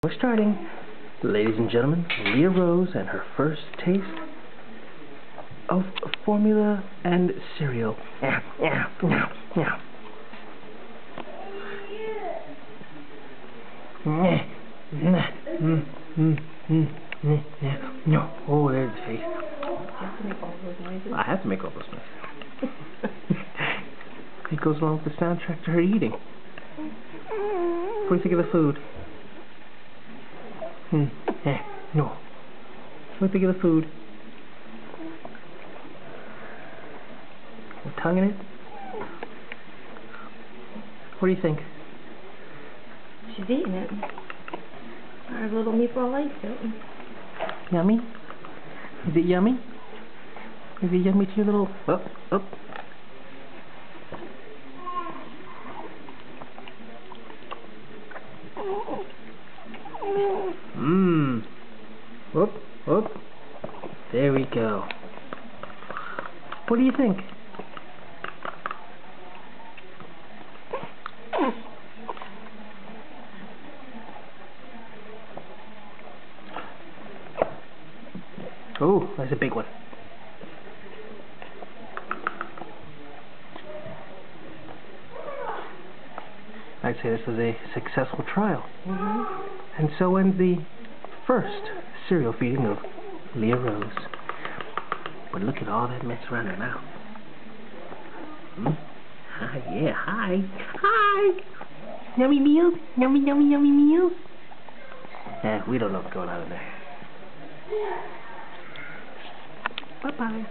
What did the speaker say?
We're starting. Ladies and gentlemen, Leah Rose and her first taste of formula and cereal. No. Oh, there's the face. You have to make all those noises. I have to make all those noises. It goes along with the soundtrack to her eating. What do you think of the food? No. What do you think of the food? The tongue in it? What do you think? She's eating it. Our little meatball likes it. Yummy? Is it yummy? Is it yummy to your little... Oh. Mmm. Whoop. There we go. What do you think? Oh, that's a big one. I'd say this was a successful trial. And so ends the first cereal feeding of Leah Rose. But look at all that mess around her mouth. Hi. Yummy meals? Yummy meals? We don't know what's going on in there. Bye-bye.